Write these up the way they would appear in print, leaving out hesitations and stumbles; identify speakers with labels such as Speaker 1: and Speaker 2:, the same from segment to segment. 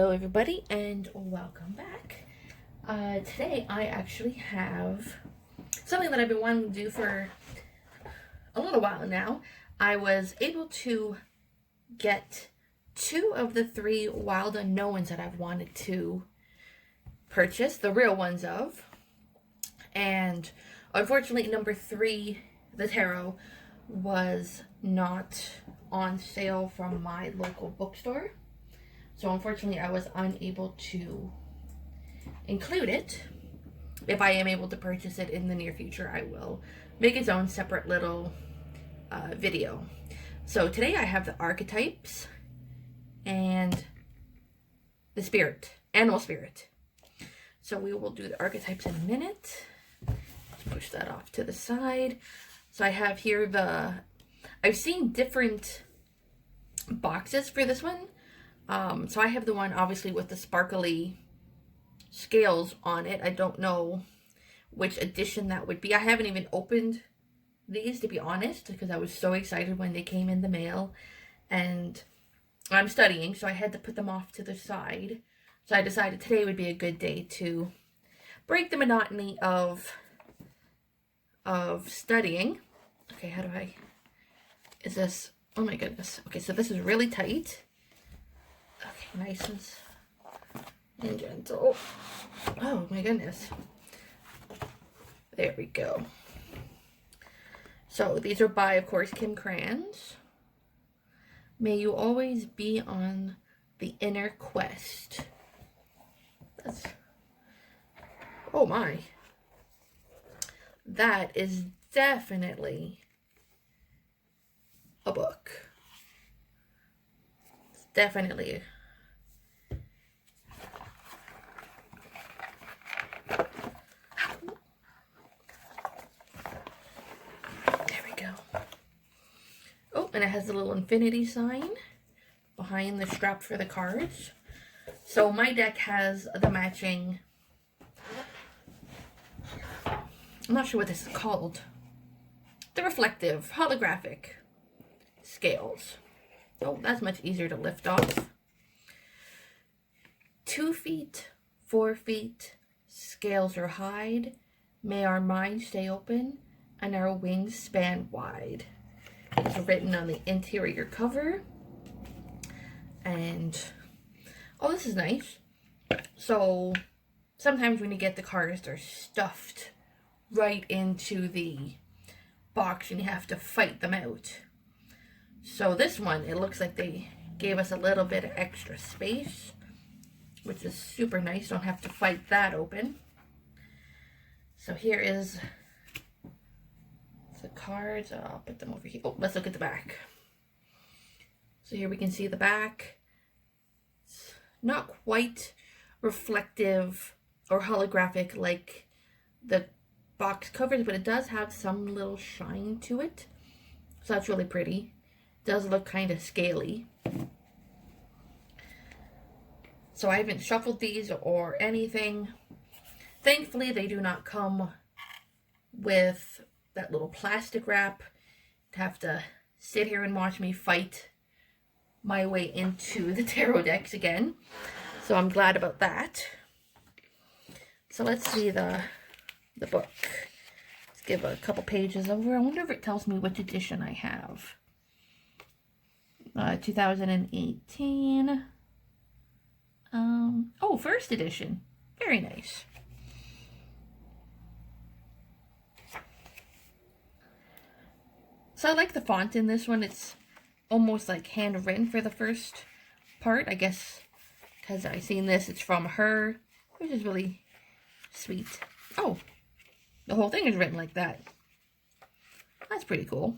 Speaker 1: Hello everybody and welcome back. Today I actually have something that I've been wanting to do for a little while now. I was able to get 2 of the 3 wild unknowns that I've wanted to purchase, the real ones of. And unfortunately number 3, the tarot, was not on sale from my local bookstore. So unfortunately, I was unable to include it. If I am able to purchase it in the near future, I will make its own separate little video. So today I have the Archetypes and the Animal Spirit. So we will do the Archetypes in a minute. Let's push that off to the side. So I have here I've seen different boxes for this one. So I have the one obviously with the sparkly scales on it. I don't know which edition that would be. I haven't even opened these, to be honest, because I was so excited when they came in the mail, and I'm studying, so I had to put them off to the side. So I decided today would be a good day to break the monotony of studying. Okay, is this, oh my goodness. Okay, so this is really tight. Okay, nice and gentle. Oh my goodness. There we go. So these are by, of course, Kim Krans. May you always be on the inner quest. Oh my. That is definitely a book. It's definitely and it has a little infinity sign behind the strap for the cards. So my deck has the matching, I'm not sure what this is called, the reflective holographic scales. Oh, that's much easier to lift off. 2 feet, 4 feet, scales or hide. May our mind stay open and our wings span wide. It's written on the interior cover. And oh, this is nice. So sometimes when you get the cards, they're stuffed right into the box and you have to fight them out. So this one, it looks like they gave us a little bit of extra space, which is super nice. Don't have to fight that open. So here is the cards. I'll put them over here. Oh, let's look at the back. So here we can see the back. It's not quite reflective or holographic like the box covers, but it does have some little shine to it. So that's really pretty. It does look kind of scaly. So I haven't shuffled these or anything. Thankfully, they do not come with that little plastic wrap. To have to sit here and watch me fight my way into the tarot decks again. So I'm glad about that. So let's see the book. Let's give a couple pages over. I wonder if it tells me which edition I have. 2018. Oh, first edition. Very nice. So I like the font in this one. It's almost like handwritten for the first part. I guess because I seen this, it's from her, which is really sweet. Oh, the whole thing is written like that. That's pretty cool.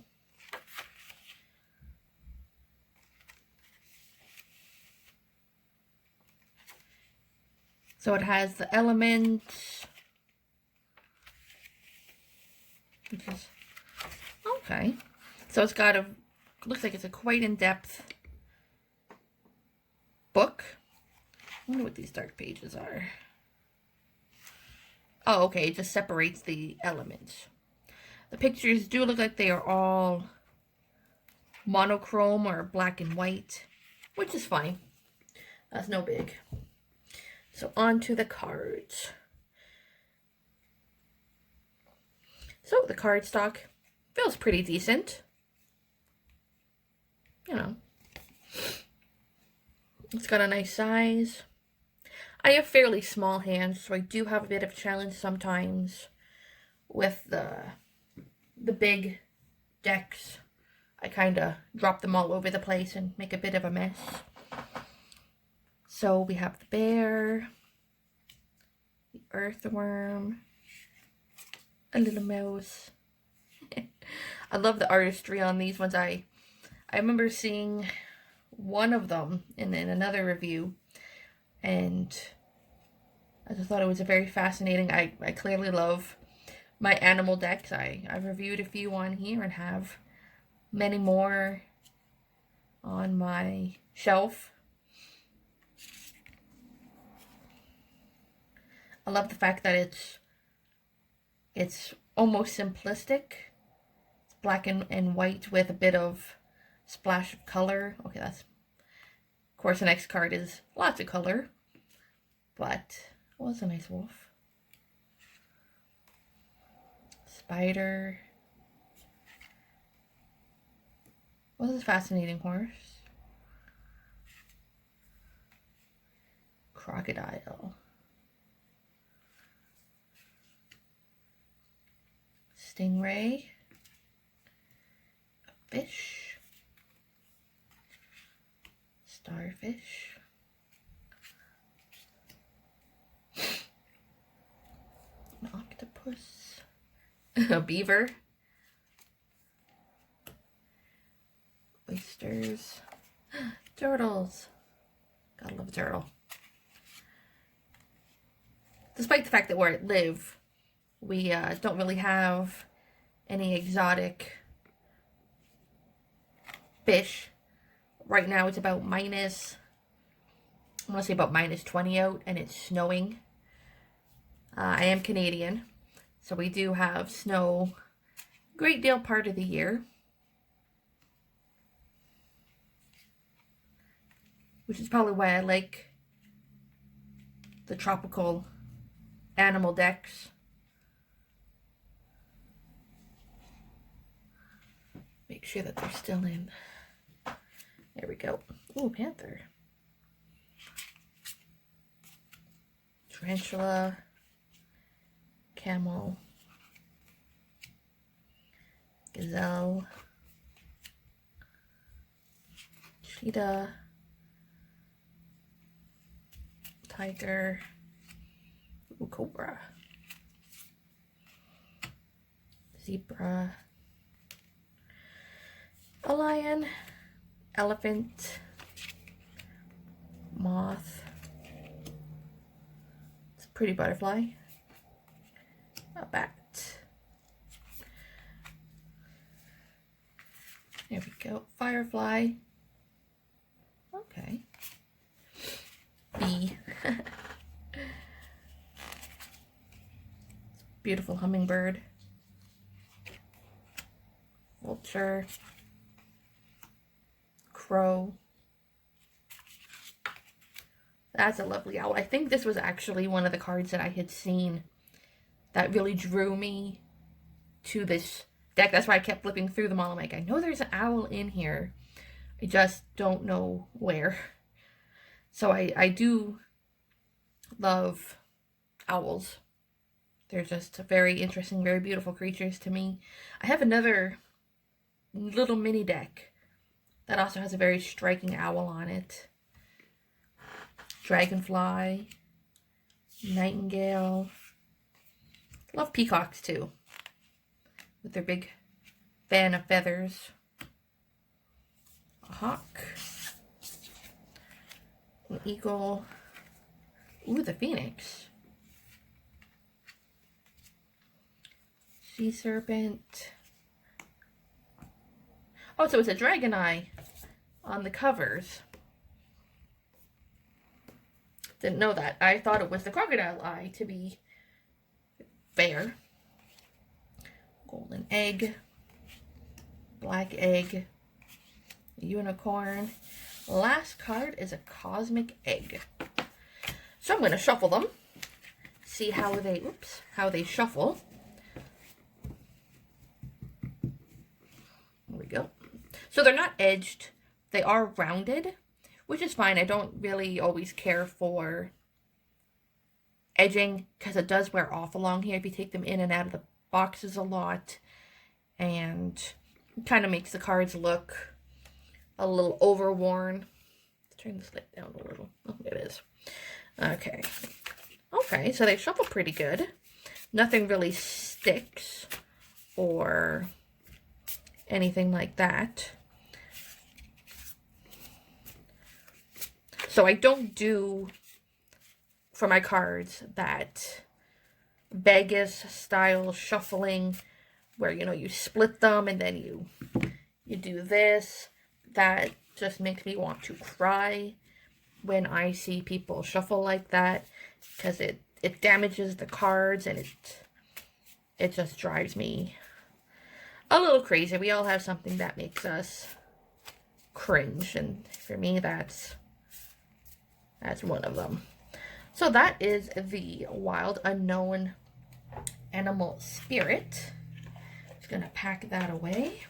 Speaker 1: So it has the elements, which is okay. So it's got looks like it's a quite in-depth book. I wonder what these dark pages are. Oh, okay, it just separates the elements. The pictures do look like they are all monochrome or black and white, which is fine. That's no big. So on to the cards. So the cardstock feels pretty decent. You know, it's got a nice size. I have fairly small hands, so I do have a bit of a challenge sometimes with the big decks. I kind of drop them all over the place and make a bit of a mess. So we have the bear, the earthworm, a little mouse. I love the artistry on these ones. I remember seeing one of them in another review, and I just thought it was a very fascinating. I clearly love my animal decks. I've reviewed a few on here and have many more on my shelf. I love the fact that it's almost simplistic. It's black and white with a bit of splash of color. Okay, that's, of course, the next card is lots of color, but it was a nice wolf. Spider. What is a fascinating horse? Crocodile. Stingray. A fish. Starfish. An octopus. A beaver. Oysters. Turtles. Gotta love a turtle. Despite the fact that where I live, we don't really have any exotic fish. Right now it's about I want to say about -20 out, and it's snowing. I am Canadian, so we do have snow a great deal part of the year, which is probably why I like the tropical animal decks. Make sure that they're still in. There we go. Ooh, panther. Tarantula. Camel. Gazelle. Cheetah. Tiger. Ooh, cobra. Zebra. A lion. Elephant. Moth. It's a pretty butterfly. A bat. There we go. Firefly. Okay. Bee. Beautiful hummingbird. Vulture. Crow. That's a lovely owl. I think this was actually one of the cards that I had seen that really drew me to this deck. That's why I kept flipping through them all. I'm like, I know there's an owl in here. I just don't know where. So I do love owls. They're just very interesting, very beautiful creatures to me. I have another little mini deck that also has a very striking owl on it. Dragonfly. Nightingale. Love peacocks too, with their big fan of feathers. A hawk. An eagle. Ooh, the phoenix. Sea serpent. Oh, so it's a dragon eye on the covers. Didn't know that. I thought it was the crocodile eye, to be fair. Golden egg. Black egg. Unicorn. Last card is a cosmic egg. So I'm going to shuffle them, see how they, how they shuffle. There we go. So they're not edged, they are rounded, which is fine. I don't really always care for edging because it does wear off along here if you take them in and out of the boxes a lot, and it kind of makes the cards look a little overworn. Let's turn this light down a little. Oh, it is. Okay. Okay, so they shuffle pretty good. Nothing really sticks or anything like that. So I don't do, for my cards, that Vegas style shuffling where, you know, you split them and then you do this. That just makes me want to cry when I see people shuffle like that, because it damages the cards, and it just drives me a little crazy. We all have something that makes us cringe, and for me that's one of them. So that is the Wild Unknown Animal Spirit. Just gonna pack that away,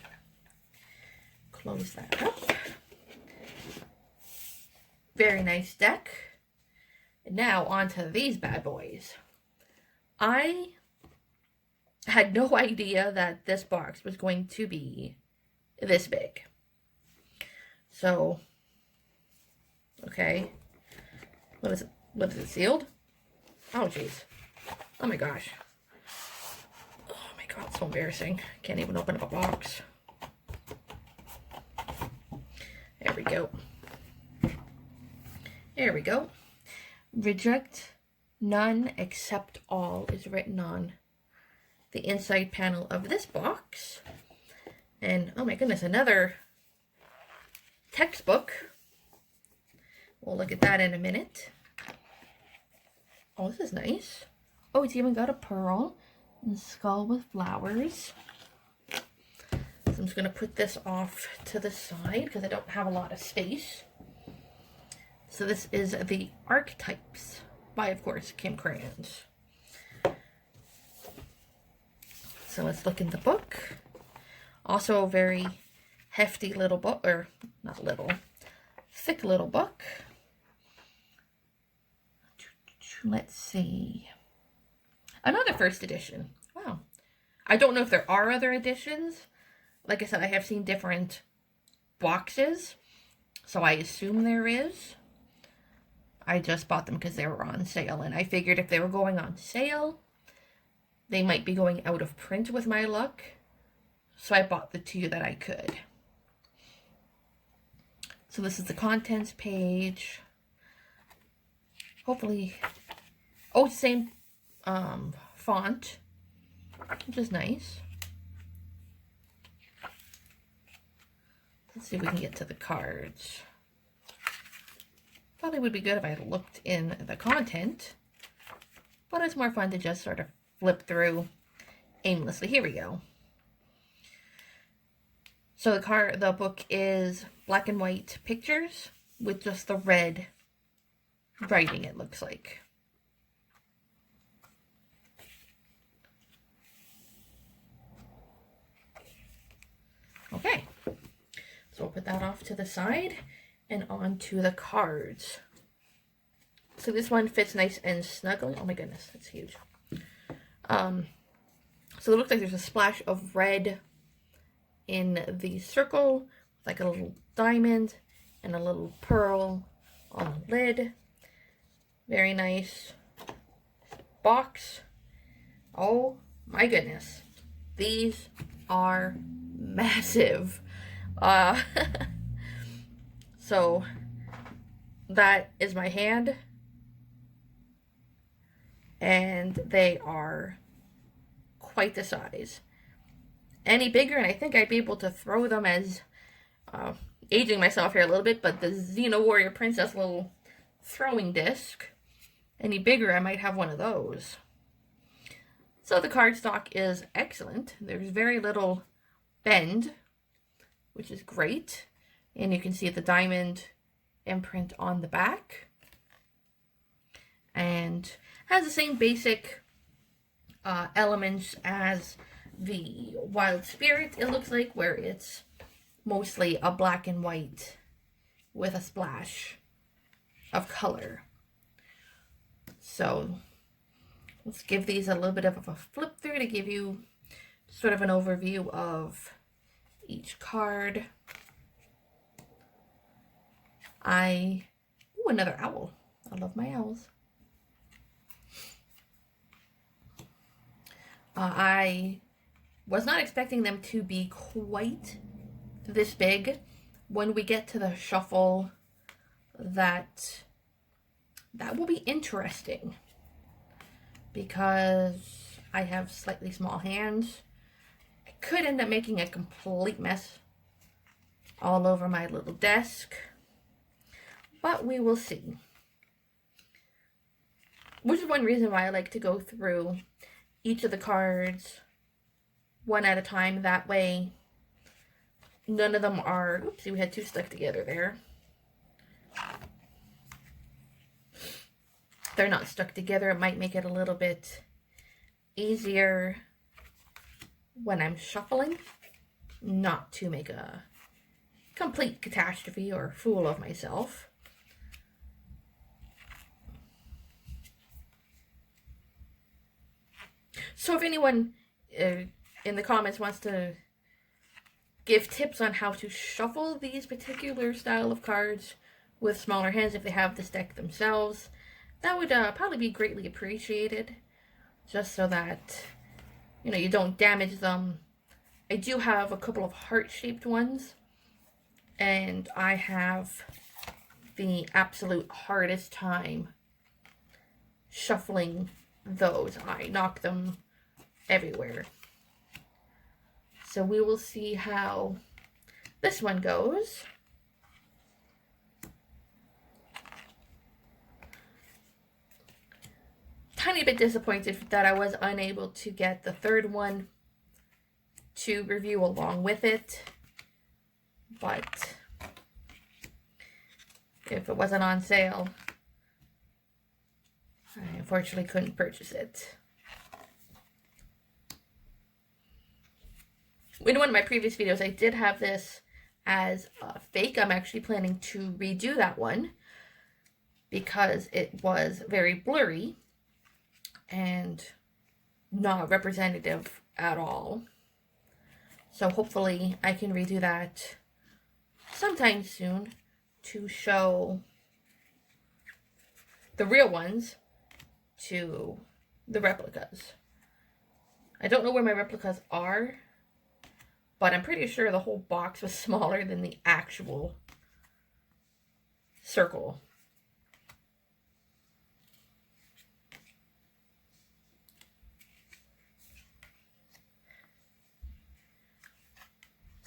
Speaker 1: close that up. Very nice deck. And now onto these bad boys. I had no idea that this box was going to be this big. So, okay. What is it? What is it, sealed? Oh, jeez. Oh my gosh. Oh my god, it's so embarrassing. Can't even open up a box. There we go. There we go. Reject none, accept all is written on the inside panel of this box. And oh my goodness, another textbook. We'll look at that in a minute. Oh, this is nice. Oh, it's even got a pearl and a skull with flowers. So I'm just going to put this off to the side because I don't have a lot of space. So this is the Archetypes by, of course, Kim Krans. So let's look in the book. Also a very hefty little book, or not little, thick little book. Let's see. Another first edition. Wow. I don't know if there are other editions. Like I said, I have seen different boxes, so I assume there is. I just bought them because they were on sale, and I figured if they were going on sale, they might be going out of print with my luck. So I bought the two that I could. So this is the contents page. Hopefully, oh, same font, which is nice. Let's see if we can get to the cards. Thought it would be good if I had looked in the content, but it's more fun to just sort of flip through aimlessly. Here we go. So the book is black and white pictures with just the red writing, it looks like. Okay, so we'll put that off to the side and onto the cards. So this one fits nice and snugly. Oh my goodness, that's huge. So it looks like there's a splash of red in the circle, like a little diamond and a little pearl on the lid. Very nice box. Oh my goodness, these are massive. So that is my hand, and they are quite the size. Any bigger, and I think I'd be able to throw them as, aging myself here a little bit, but the Xena Warrior Princess little throwing disc. Any bigger, I might have one of those. So the cardstock is excellent. There's very little bend, which is great. And you can see the diamond imprint on the back. Has the same basic elements as the Wild Spirit, it looks like, where it's mostly a black and white with a splash of color. So let's give these a little bit of a flip through to give you sort of an overview of each card. Ooh, another owl. I love my owls. I was not expecting them to be quite this big. When we get to the shuffle, that will be interesting, because I have slightly small hands. I could end up making a complete mess all over my little desk, but we will see. Which is one reason why I like to go through each of the cards one at a time. That way none of them are, oopsie, we had two stuck together there. They're not stuck together. It might make it a little bit easier when I'm shuffling not to make a complete catastrophe or fool of myself. So if anyone in the comments wants to give tips on how to shuffle these particular style of cards with smaller hands, if they have this deck themselves, that would probably be greatly appreciated, just so that, you know, you don't damage them. I do have a couple of heart-shaped ones, and I have the absolute hardest time shuffling those. I knock them everywhere. So we will see how this one goes. Tiny bit disappointed that I was unable to get the third one to review along with it, but if it wasn't on sale, I unfortunately couldn't purchase it. In one of my previous videos, I did have this as a fake. I'm actually planning to redo that one because it was very blurry and not representative at all. So hopefully I can redo that sometime soon to show the real ones to the replicas. I don't know where my replicas are, but I'm pretty sure the whole box was smaller than the actual circle.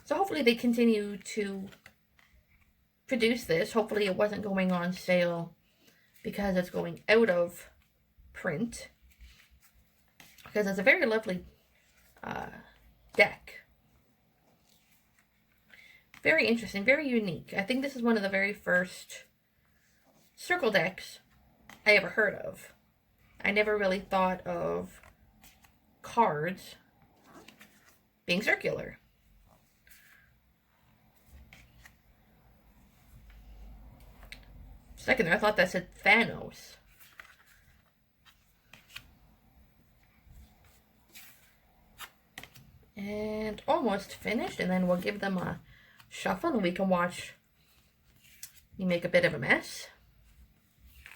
Speaker 1: So hopefully they continue to produce this. Hopefully it wasn't going on sale because it's going out of print. Because it's a very lovely deck. Very interesting, very unique. I think this is one of the very first circle decks I ever heard of. I never really thought of cards being circular. Second, I thought that said Thanos. And almost finished, and then we'll give them a shuffle and we can watch me make a bit of a mess.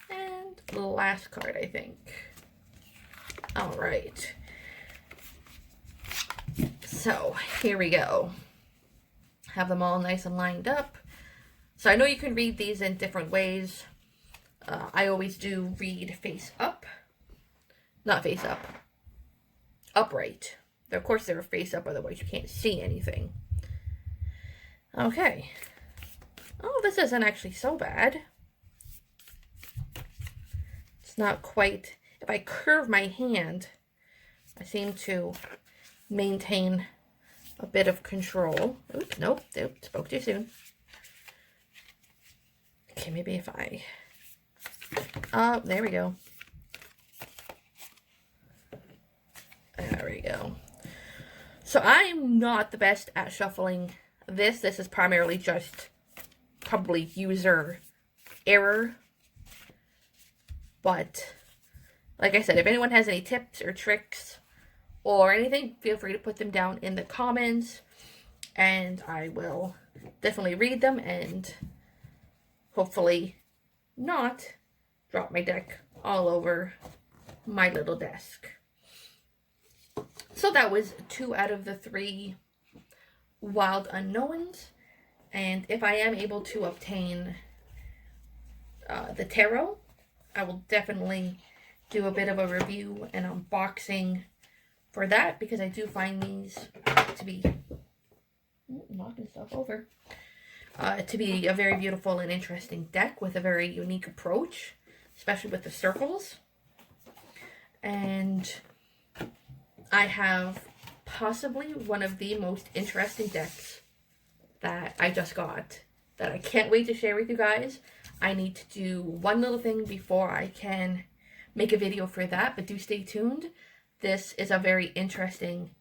Speaker 1: And the last card, I think. All right. So here we go. Have them all nice and lined up. So I know you can read these in different ways. I always do read face up. Not face up. Upright. Of course they're face up, otherwise you can't see anything. Okay. Oh, this isn't actually so bad. It's not quite... If I curve my hand, I seem to maintain a bit of control. Oops, nope, spoke too soon. Okay, maybe if I... Oh, there we go. we go. So I'm not the best at shuffling this. This is primarily just probably user error. But like I said, if anyone has any tips or tricks or anything, feel free to put them down in the comments. And I will definitely read them and hopefully not drop my deck all over my little desk. So that was 2 out of the 3 Wild Unknowns. And if I am able to obtain the tarot, I will definitely do a bit of a review and unboxing for that, because I do find these to be knocking stuff over. To be a very beautiful and interesting deck with a very unique approach, especially with the circles. And I have possibly one of the most interesting decks that I just got that I can't wait to share with you guys. I need to do one little thing before I can make a video for that, but do stay tuned. This is a very interesting,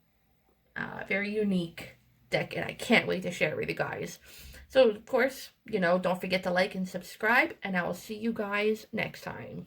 Speaker 1: very unique deck, and I can't wait to share it with you guys. So, of course, don't forget to like and subscribe, and I will see you guys next time.